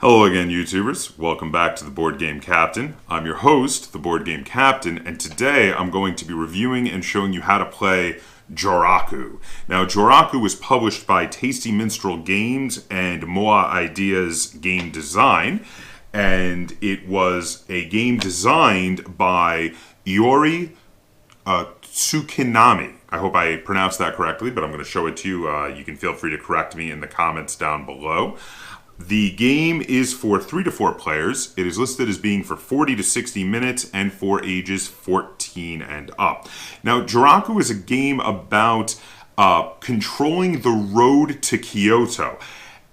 Hello again, YouTubers. Welcome back to the Board Game Captain. I'm your host, the Board Game Captain, and today I'm going to be reviewing and showing you how to play Joraku. Now, Joraku was published by Tasty Minstrel Games and Moa Ideas Game Design, and it was a game designed by Iori Tsukinami. I hope I pronounced that correctly, but I'm going to show it to you. You can feel free to correct me in the comments down below. The game is for 3 to 4 players. It is listed as being for 40 to 60 minutes and for ages 14 and up. Now, Joraku is a game about controlling the road to Kyoto.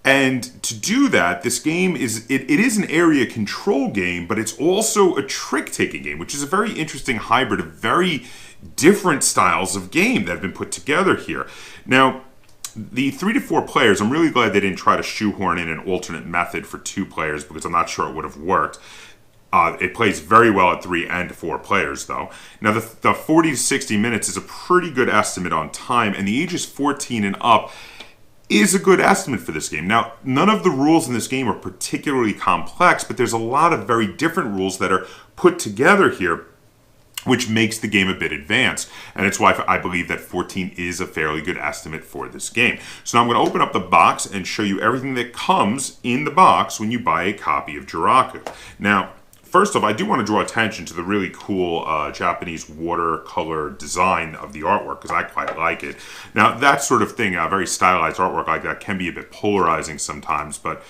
And to do that, this game is it is an area control game, but it's also a trick-taking game, which is a very interesting hybrid of very different styles of game that have been put together here. Now, the 3 to 4 players, I'm really glad they didn't try to shoehorn in an alternate method for 2 players because I'm not sure it would have worked. It plays very well at 3 and 4 players, though. Now, the 40 to 60 minutes is a pretty good estimate on time, and the ages 14 and up is a good estimate for this game. Now, none of the rules in this game are particularly complex, but there's a lot of very different rules that are put together here, which makes the game a bit advanced. And it's why I believe that 14 is a fairly good estimate for this game. So now I'm going to open up the box and show you everything that comes in the box when you buy a copy of Joraku. Now, first off, I do want to draw attention to the really cool Japanese watercolor design of the artwork, because I quite like it. Now, that sort of thing, very stylized artwork like that, can be a bit polarizing sometimes, but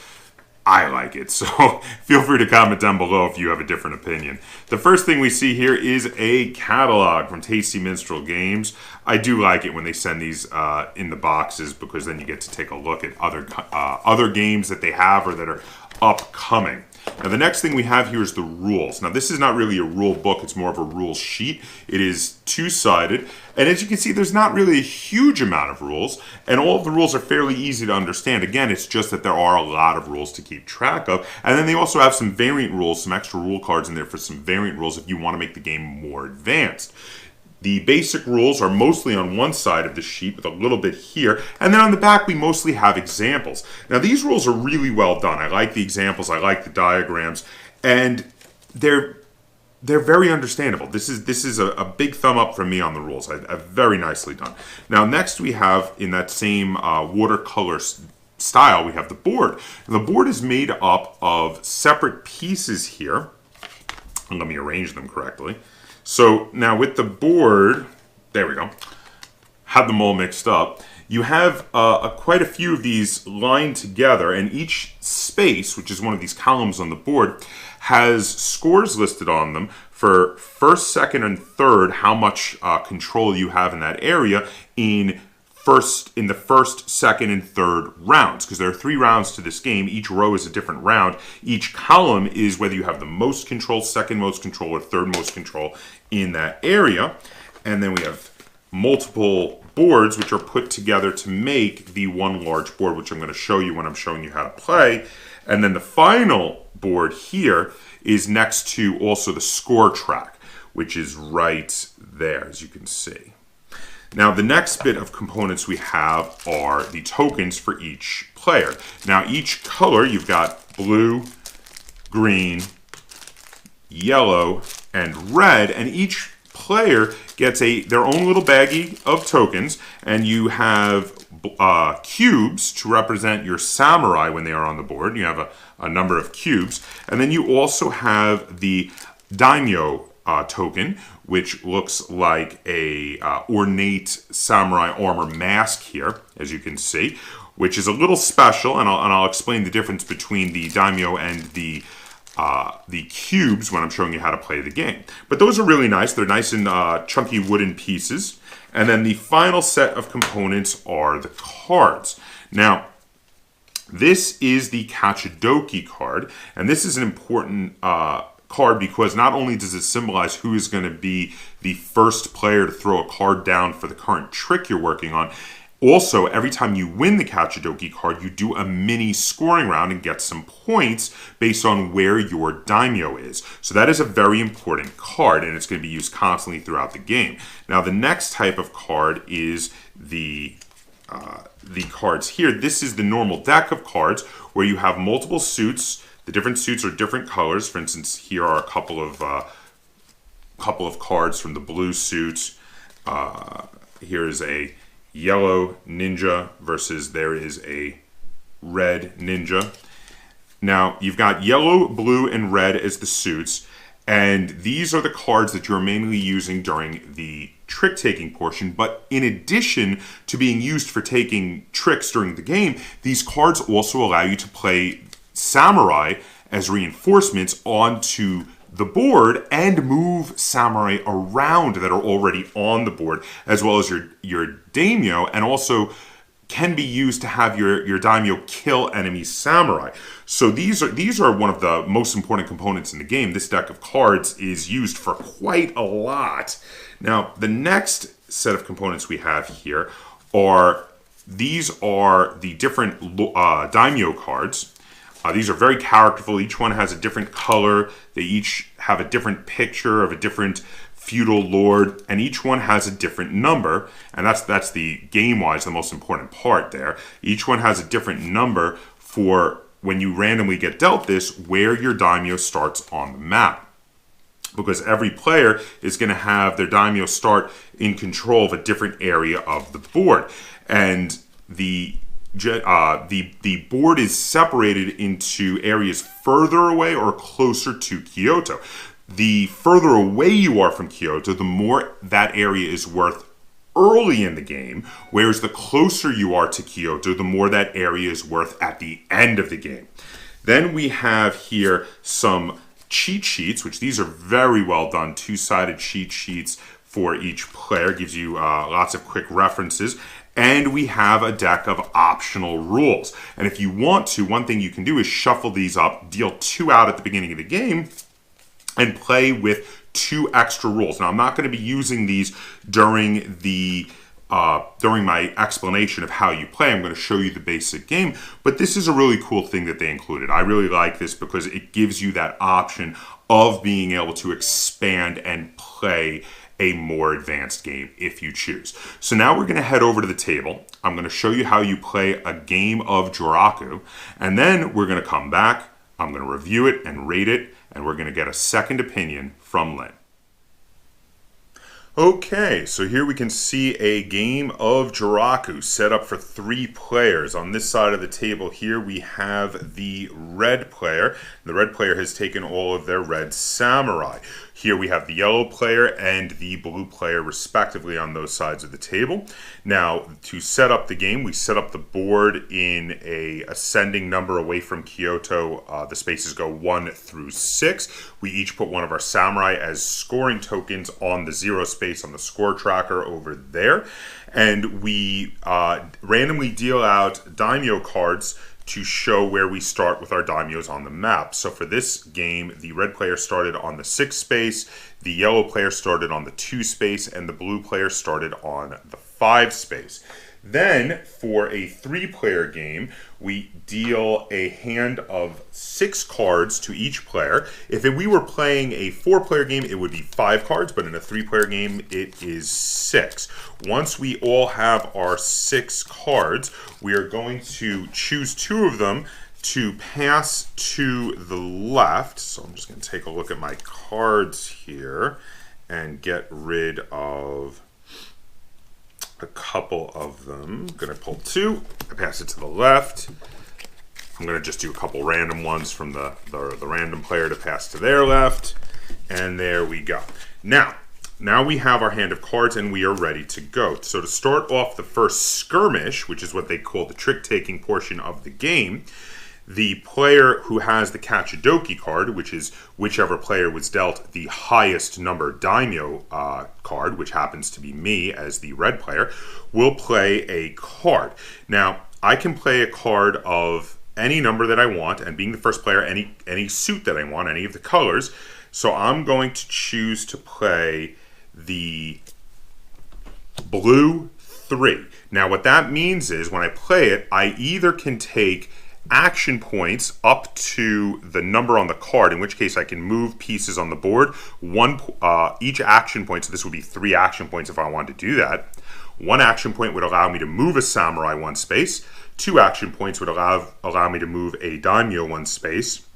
I like it, so feel free to comment down below if you have a different opinion. The first thing we see here is a catalog from Tasty Minstrel Games. I do like it when they send these in the boxes, because then you get to take a look at other games that they have or that are upcoming. Now, the next thing we have here is the rules. Now, this is not really a rule book. It's more of a rule sheet. It is two-sided. And as you can see, there's not really a huge amount of rules. And all of the rules are fairly easy to understand. Again, it's just that there are a lot of rules to keep track of. And then they also have some variant rules, some extra rule cards in there for some variant rules if you want to make the game more advanced. The basic rules are mostly on one side of the sheet with a little bit here, and then on the back we mostly have examples. Now, these rules are really well done. I like the examples, I like the diagrams, and they're very understandable. This is a big thumb up from me on the rules. Very nicely done. Now, next we have, in that same watercolor style, we have the board. And the board is made up of separate pieces here. And let me arrange them correctly. So now with the board, there we go, had them all mixed up. You have quite a few of these lined together, and each space, which is one of these columns on the board, has scores listed on them for first, second, and third, how much control you have in that area in the first, second, and third rounds, because there are 3 rounds to this game. Each row is a different round. Each column is whether you have the most control, second most control, or third most control in that area. And then we have multiple boards which are put together to make the one large board, which I'm going to show you when I'm showing you how to play. And then the final board here is next to also the score track, which is right there, as you can see. Now, the next bit of components we have are the tokens for each player. Now, each color, you've got blue, green, yellow, and red, and each player gets their own little baggie of tokens, and you have cubes to represent your samurai when they are on the board. You have a number of cubes, and then you also have the daimyo token, which looks like a ornate samurai armor mask here, as you can see, which is a little special, and I'll explain the difference between the daimyo and the cubes when I'm showing you how to play the game. But those are really nice. They're nice in chunky wooden pieces. And then the final set of components are the cards. Now, this is the Kachidoki card, and this is an important card because not only does it symbolize who is going to be the first player to throw a card down for the current trick you're working on, also, every time you win the Kachidoki card, you do a mini scoring round and get some points based on where your daimyo is. So that is a very important card, and it's going to be used constantly throughout the game. Now, the next type of card is the cards here. This is the normal deck of cards where you have multiple suits The different suits are different colors. For instance, here are a couple of cards from the blue suit. Here is a yellow ninja versus there is a red ninja. Now, you've got yellow, blue, and red as the suits, and these are the cards that you're mainly using during the trick-taking portion, but in addition to being used for taking tricks during the game, these cards also allow you to play samurai as reinforcements onto the board and move samurai around that are already on the board, as well as your daimyo, and also can be used to have your daimyo kill enemy samurai. So these are one of the most important components in the game. This deck of cards is used for quite a lot. Now, the next set of components we have here are the different daimyo cards. These are very characterful. Each one has a different color. They each have a different picture of a different feudal lord, and each one has a different number, and that's the game-wise the most important part there. Each one has a different number for when you randomly get dealt this, where your daimyo starts on the map. Because every player is going to have their daimyo start in control of a different area of the board. And the board is separated into areas further away or closer to Kyoto. The further away you are from Kyoto, the more that area is worth early in the game, whereas the closer you are to Kyoto, the more that area is worth at the end of the game. Then we have here some cheat sheets, which these are very well done, two-sided cheat sheets for each player, gives you lots of quick references. And we have a deck of optional rules. And if you want to, one thing you can do is shuffle these up, deal 2 out at the beginning of the game, and play with 2 extra rules. Now, I'm not going to be using these during my explanation of how you play. I'm going to show you the basic game, but this is a really cool thing that they included. I really like this because it gives you that option of being able to expand and play a more advanced game if you choose. So now we're going to head over to the table. I'm going to show you how you play a game of Joraku, and then we're going to come back. I'm going to review it and rate it, and we're going to get a second opinion from Lynn. Okay, so here we can see a game of Joraku set up for 3 players. On this side of the table here, we have the red player. The red player has taken all of their red samurai. Here we have the yellow player and the blue player, respectively, on those sides of the table. Now, to set up the game, we set up the board in a ascending number away from Kyoto. The spaces go 1 through 6. We each put one of our samurai as scoring tokens on the 0 space on the score tracker over there. And we randomly deal out daimyo cards to show where we start with our daimyos on the map. So for this game, the red player started on the 6 space, the yellow player started on the 2 space, and the blue player started on the 5 space. Then, for a 3-player game, we deal a hand of 6 cards to each player. If we were playing a 4-player game, it would be 5 cards, but in a 3-player game, it is 6. Once we all have our 6 cards, we are going to choose 2 of them to pass to the left. So I'm just going to take a look at my cards here and get rid of a couple of them. I'm going to pull 2, I pass it to the left. I'm going to just do a couple random ones from the random player to pass to their left. And there we go. Now we have our hand of cards and we are ready to go. So to start off the first skirmish, which is what they call the trick-taking portion of the game, the player who has the Kachidoki card, which is whichever player was dealt the highest number daimyo card, which happens to be me as the red player, will play a card. Now, I can play a card of any number that I want, and being the first player, any suit that I want, any of the colors. So I'm going to choose to play the blue 3. Now, what that means is when I play it, I either can take action points up to the number on the card, in which case I can move pieces on the board. Each action point, so this would be 3 action points if I wanted to do that. 1 action point would allow me to move a samurai 1 space. 2 action points would allow me to move a daimyo 1 space.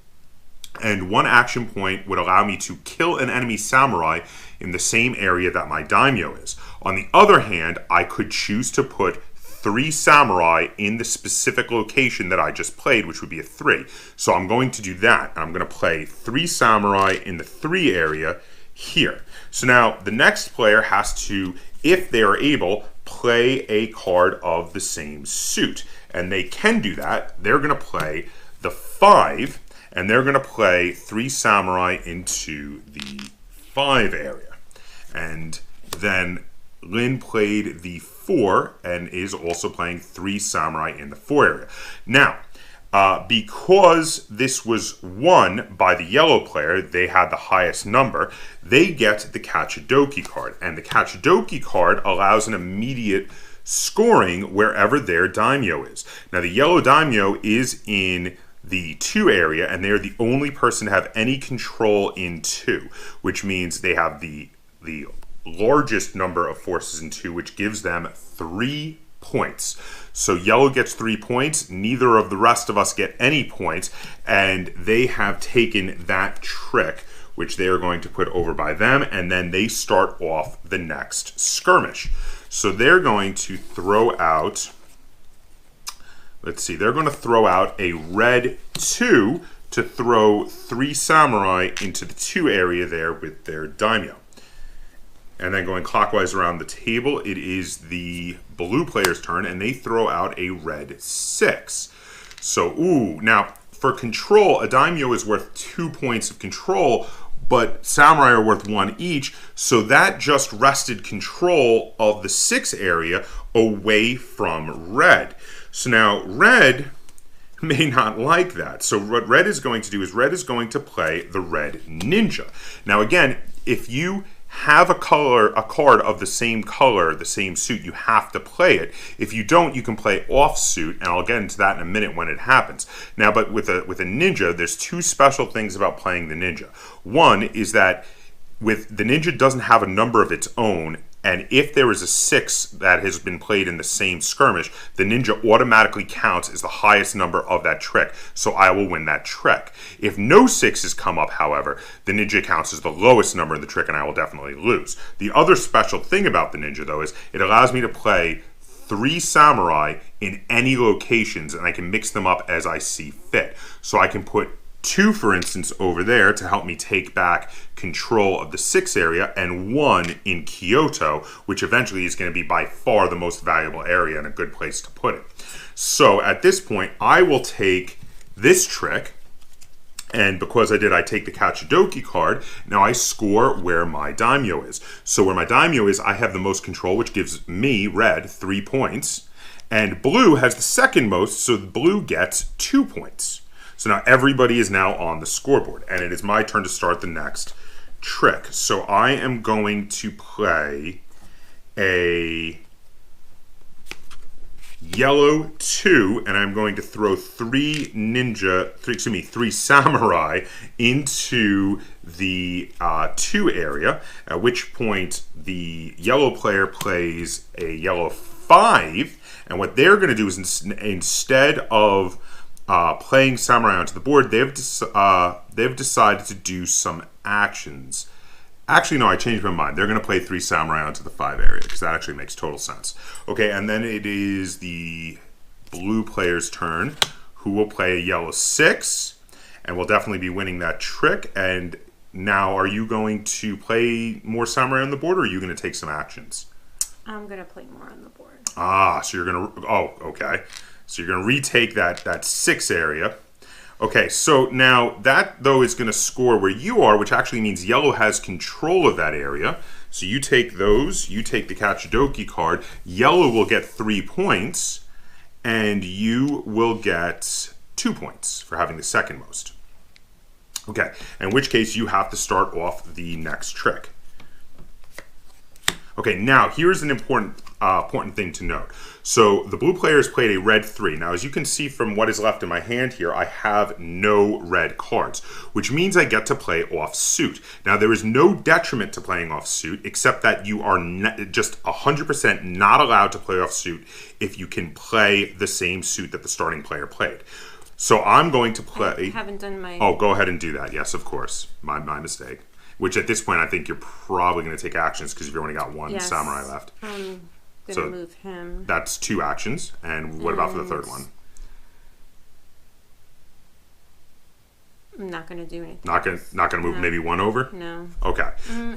And 1 action point would allow me to kill an enemy samurai in the same area that my daimyo is. On the other hand, I could choose to put 3 samurai in the specific location that I just played, which would be a 3. So I'm going to do that. I'm going to play 3 samurai in the 3 area here. So now the next player has to, if they are able, play a card of the same suit. And they can do that. They're going to play the 5, and they're going to play 3 samurai into the 5 area. And then Lynn played the 4 and is also playing 3 samurai in the 4 area. Now, because this was won by the yellow player, they had the highest number, they get the Kachidoki card. And the Kachidoki card allows an immediate scoring wherever their daimyo is. Now, the yellow daimyo is in the 2 area, and they're the only person to have any control in 2, which means they have the largest number of forces in 2, which gives them 3 points. So yellow gets 3 points, neither of the rest of us get any points, and they have taken that trick, which they are going to put over by them, and then they start off the next skirmish. So they're going to throw out, let's see, they're going to throw out a red 2 to throw 3 samurai into the 2 area there with their daimyo. And then going clockwise around the table, it is the blue player's turn, and they throw out a red 6. So, now for control, a daimyo is worth 2 points of control, but samurai are worth 1 each, so that just wrested control of the 6 area away from red. So now red may not like that. So what red is going to do is red is going to play the red ninja. Now again, if you have a card of the same color, the same suit, you have to play it. If you don't, you can play off suit, and I'll get into that in a minute when it happens. Now, but with a ninja, there's 2 special things about playing the ninja. One is that the ninja doesn't have a number of its own, and if there is a 6 that has been played in the same skirmish, the ninja automatically counts as the highest number of that trick, so I will win that trick. If no 6s come up, however, the ninja counts as the lowest number in the trick, and I will definitely lose. The other special thing about the ninja, though, is it allows me to play 3 samurai in any locations, and I can mix them up as I see fit. So I can put 2, for instance, over there to help me take back control of the 6 area, and 1 in Kyoto, which eventually is going to be by far the most valuable area and a good place to put it. So at this point, I will take this trick, and because I did, I take the Kachidoki card. Now I score where my daimyo is. So where my daimyo is, I have the most control, which gives me, red, 3 points, and blue has the second most, so blue gets 2 points. So now everybody is now on the scoreboard, and it is my turn to start the next trick. So I am going to play a yellow 2, and I'm going to throw 3 samurai into the 2 area, at which point the yellow player plays a yellow 5, and what they're going to do is instead of playing samurai onto the board, they've decided to do some actions. Actually, no, I changed my mind. They're going to play 3 samurai onto the 5 area, because that actually makes total sense. Okay, and then it is the blue player's turn, who will play a yellow 6, and will definitely be winning that trick. And now, are you going to play more samurai on the board, or are you going to take some actions? I'm going to play more on the board. So you're going to... Oh, okay. So you're going to retake that 6 area. Okay, so now that, though, is going to score where you are, which actually means yellow has control of that area. So you take those, you take the Kachidoki card, yellow will get 3 points, and you will get 2 points for having the second most. Okay, in which case you have to start off the next trick. Okay, now here's an important thing to note. So the blue player has played a red 3. Now, as you can see from what is left in my hand here, I have no red cards, which means I get to play off suit. Now, there is no detriment to playing off suit, except that you are just 100% not allowed to play off suit if you can play the same suit that the starting player played. So I'm going to I play. haven't done my. Oh, go ahead and do that. Yes, of course. My mistake. Which at this point, I think you're probably going to take actions because you've only got one Yes. samurai left. I'm gonna So move him. That's 2 actions. And what about for the third one? I'm not gonna do anything. Not gonna move No. maybe 1 over? No. Okay.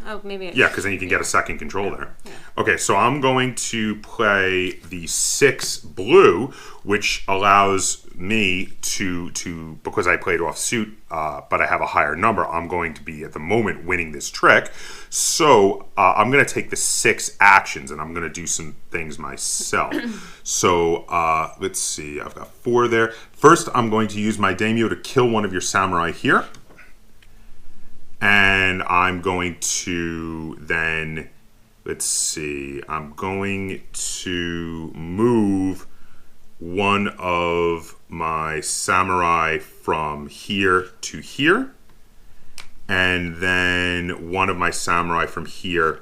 Oh, maybe. Yeah, because then you can get a second control there. Yeah. Okay, so I'm going to play the 6 blue, which allows me to because I played off suit, but I have a higher number, I'm going to be, at the moment, winning this trick. So I'm going to take the 6 actions, and I'm going to do some things myself. So let's see, I've got 4 there. First, I'm going to use my daimyo to kill one of your samurai here. And I'm going to then, let's see, I'm going to move one of my samurai from here to here. And then one of my samurai from here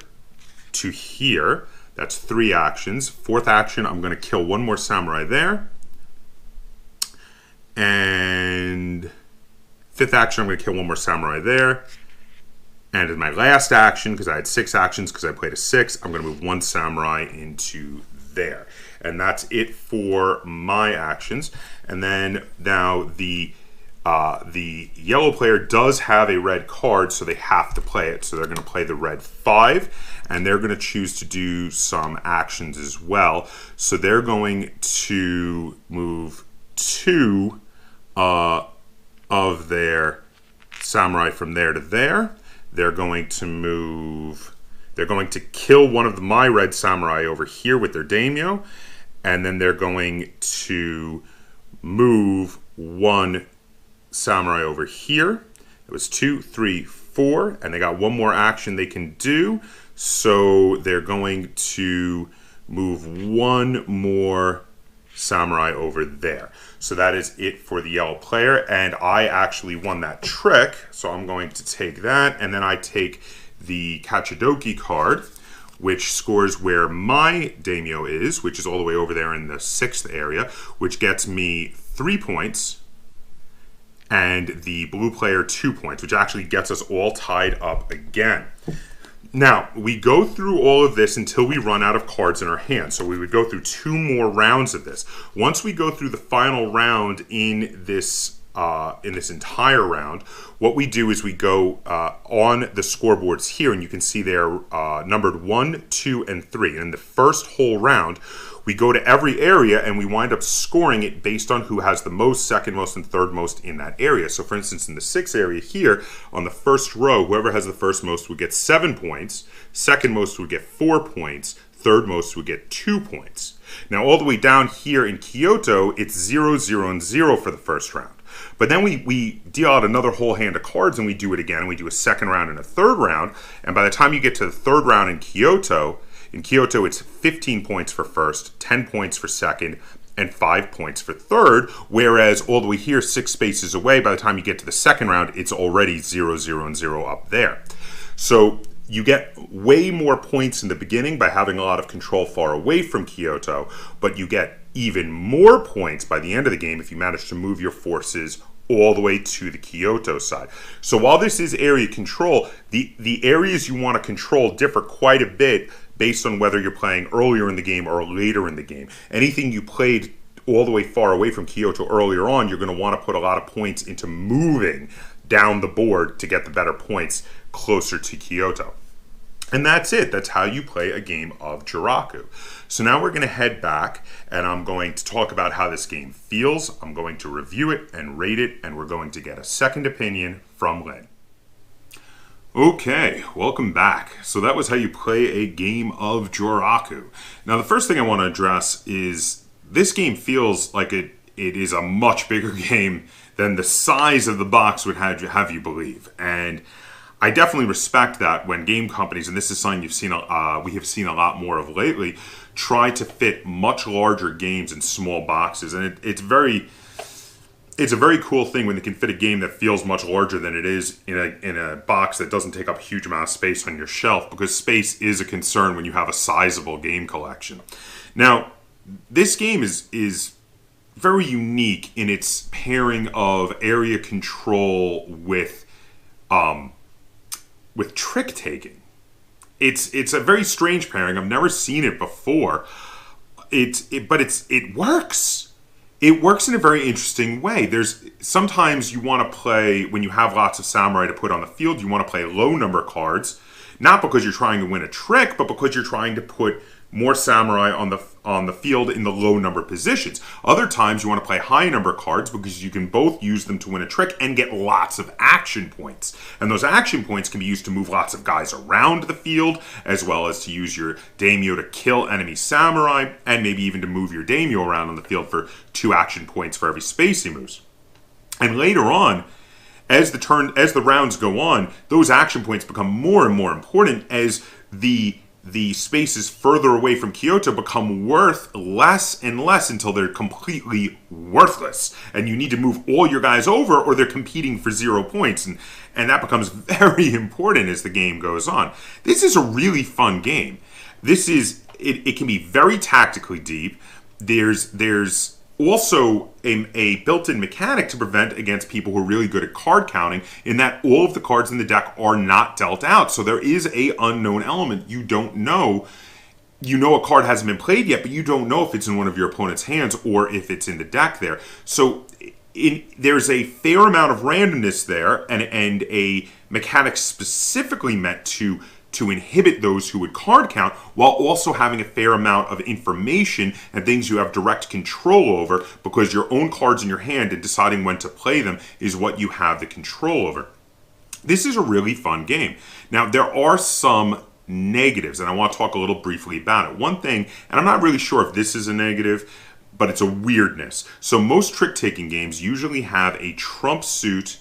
to here. That's 3 actions. 4th action, I'm going to kill one more samurai there. And 5th action, I'm going to kill one more samurai there. And as my last action, because I had 6 actions, because I played a 6, I'm going to move 1 samurai into there. And that's it for my actions. And then now the yellow player does have a red card, so they have to play it. So they're going to play the red 5, and they're going to choose to do some actions as well. So they're going to move 2 of their samurai from there to there. They're going to kill one of my red samurai over here with their daimyo, and then they're going to move 1 samurai over here. It was 2, 3, 4, and they got 1 more action they can do. So they're going to move 1 more samurai over there. So that is it for the yellow player, and I actually won that trick, so I'm going to take that, and then I take the Kachidoki card, which scores where my daimyo is, which is all the way over there in the 6th area, which gets me 3 points, and the blue player 2 points, which actually gets us all tied up again. Now, we go through all of this until we run out of cards in our hand. So we would go through 2 more rounds of this. Once we go through the final round in this entire round, what we do is we go on the scoreboards here, and you can see they're numbered 1, 2, and 3. And in the first whole round, we go to every area and we wind up scoring it based on who has the most, second most, and third most in that area. So for instance, in the 6th area here, on the first row, whoever has the first most would get 7 points, second most would get 4 points, third most would get 2 points. Now all the way down here in Kyoto, it's 0, 0, and 0 for the first round. But then we deal out another whole hand of cards and we do it again, and we do a second round and a third round, and by the time you get to the third round in Kyoto, it's 15 points for first, 10 points for second, and 5 points for third, whereas all the way here, 6 spaces away, by the time you get to the second round, it's already 0, 0, and 0 up there. So you get way more points in the beginning by having a lot of control far away from Kyoto, but you get even more points by the end of the game if you manage to move your forces all the way to the Kyoto side. So while this is area control, the areas you want to control differ quite a bit based on whether you're playing earlier in the game or later in the game. Anything you played all the way far away from Kyoto earlier on, you're going to want to put a lot of points into moving down the board to get the better points closer to Kyoto. And that's it. That's how you play a game of Joraku. So now we're going to head back, and I'm going to talk about how this game feels. I'm going to review it and rate it, and we're going to get a second opinion from Lynn. Okay, welcome back. So that was how you play a game of Joraku. Now the first thing I want to address is this game feels like it is a much bigger game than the size of the box would have you believe. And I definitely respect that when game companies, and this is something we have seen a lot more of lately, try to fit much larger games in small boxes. And it's a very cool thing when they can fit a game that feels much larger than it is in a box that doesn't take up a huge amount of space on your shelf, because space is a concern when you have a sizable game collection. Now, this game is very unique in its pairing of area control with trick taking. It's a very strange pairing. I've never seen it before. But it works. It works in a very interesting way. There's sometimes you want to play, when you have lots of samurai to put on the field, you want to play low number cards, not because you're trying to win a trick, but because you're trying to put more samurai on the field in the low number positions. Other times you want to play high number cards because you can both use them to win a trick and get lots of action points. And those action points can be used to move lots of guys around the field, as well as to use your daimyo to kill enemy samurai, and maybe even to move your daimyo around on the field for 2 action points for every space he moves. And later on, as the rounds go on, those action points become more and more important as the spaces further away from Kyoto become worth less and less until they're completely worthless. And you need to move all your guys over or they're competing for 0 points. And that becomes very important as the game goes on. This is a really fun game. It can be very tactically deep. There's also a built-in mechanic to prevent against people who are really good at card counting, in that all of the cards in the deck are not dealt out. So there is a unknown element. You don't know. You know a card hasn't been played yet, but you don't know if it's in one of your opponent's hands or if it's in the deck there. So there's a fair amount of randomness there, and a mechanic specifically meant to inhibit those who would card count, while also having a fair amount of information and things you have direct control over, because your own cards in your hand and deciding when to play them is what you have the control over. This is a really fun game. Now, there are some negatives, and I want to talk a little briefly about it. One thing, and I'm not really sure if this is a negative, but it's a weirdness. So most trick-taking games usually have a trump suit,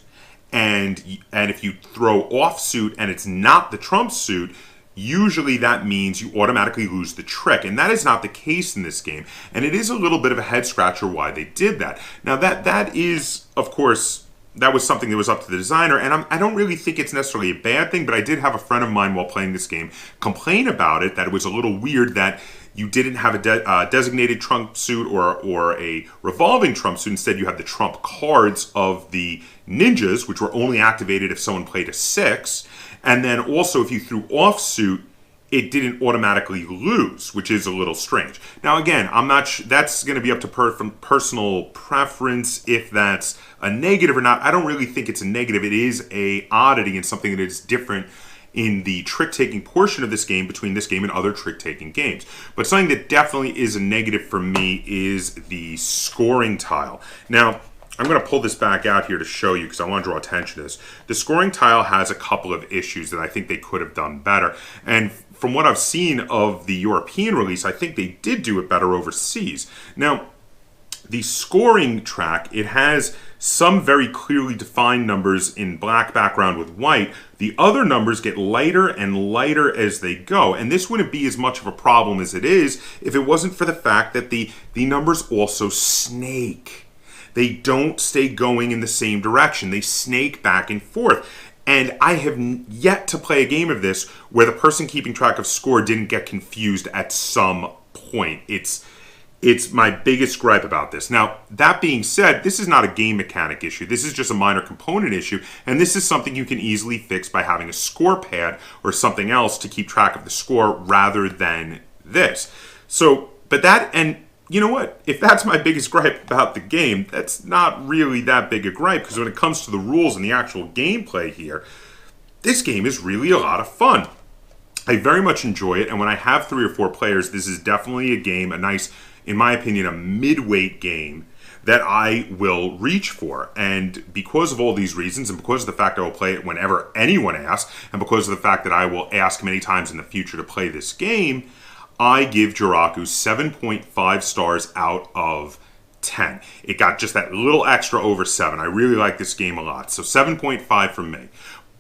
and if you throw off suit and it's not the trump suit, usually that means you automatically lose the trick. And that is not the case in this game. And it is a little bit of a head scratcher why they did that. Now that is, of course, that was something that was up to the designer, and I don't really think it's necessarily a bad thing, but I did have a friend of mine while playing this game complain about it, that it was a little weird that you didn't have a designated trump suit or a revolving trump suit. Instead, you had the trump cards of the ninjas, which were only activated if someone played a 6. And then also, if you threw off suit, it didn't automatically lose, which is a little strange. Now, again, I'm not that's going to be up to personal preference if that's a negative or not. I don't really think it's a negative. It is a oddity and something that is different in the trick-taking portion of this game between this game and other trick-taking games. But something that definitely is a negative for me is the scoring tile. Now, I'm going to pull this back out here to show you because I want to draw attention to this. The scoring tile has a couple of issues that I think they could have done better. And from what I've seen of the European release, I think they did do it better overseas. Now, the scoring track, it has some very clearly defined numbers in black background with white. The other numbers get lighter and lighter as they go. And this wouldn't be as much of a problem as it is if it wasn't for the fact that the numbers also snake. They don't stay going in the same direction. They snake back and forth. And I have yet to play a game of this where the person keeping track of score didn't get confused at some point. It's my biggest gripe about this. Now, that being said, this is not a game mechanic issue. This is just a minor component issue, and this is something you can easily fix by having a score pad or something else to keep track of the score rather than this. So, but that, and you know what? If that's my biggest gripe about the game, that's not really that big a gripe, because when it comes to the rules and the actual gameplay here, this game is really a lot of fun. I very much enjoy it, and when I have 3 or 4 players, this is definitely a game, a nice, in my opinion, a mid-weight game that I will reach for. And because of all these reasons, and because of the fact I will play it whenever anyone asks, and because of the fact that I will ask many times in the future to play this game, I give Joraku 7.5 stars out of 10. It got just that little extra over 7. I really like this game a lot. So 7.5 from me.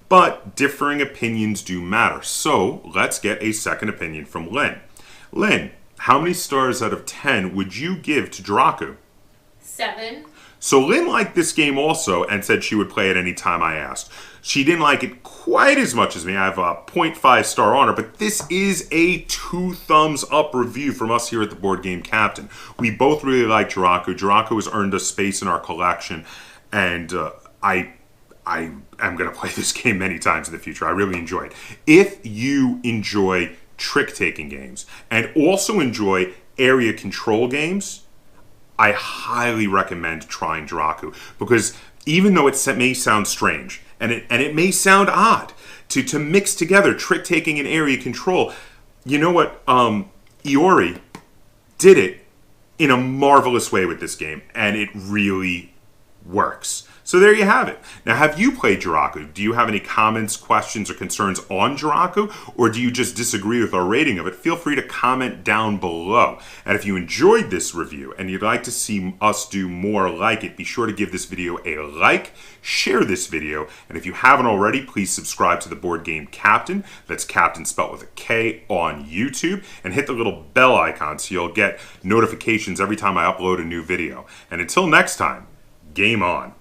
But differing opinions do matter. So let's get a second opinion from Lynn. Lynn, how many stars out of 10 would you give to Joraku? 7. So Lynn liked this game also and said she would play it any time I asked. She didn't like it quite as much as me. I have a 0.5 star on her, but this is a 2 thumbs up review from us here at the Board Game Captain. We both really like Joraku. Joraku has earned a space in our collection, and I am going to play this game many times in the future. I really enjoy it. If you enjoy trick-taking games and also enjoy area control games, I highly recommend trying Joraku, because even though it may sound strange and it may sound odd to mix together trick-taking and area control, you know what? Iori did it in a marvelous way with this game, and it really works. So there you have it. Now, have you played Joraku? Do you have any comments, questions, or concerns on Joraku? Or do you just disagree with our rating of it? Feel free to comment down below. And if you enjoyed this review and you'd like to see us do more like it, be sure to give this video a like, share this video, and if you haven't already, please subscribe to the Board Game Captain. That's Captain spelled with a K on YouTube. And hit the little bell icon so you'll get notifications every time I upload a new video. And until next time, game on.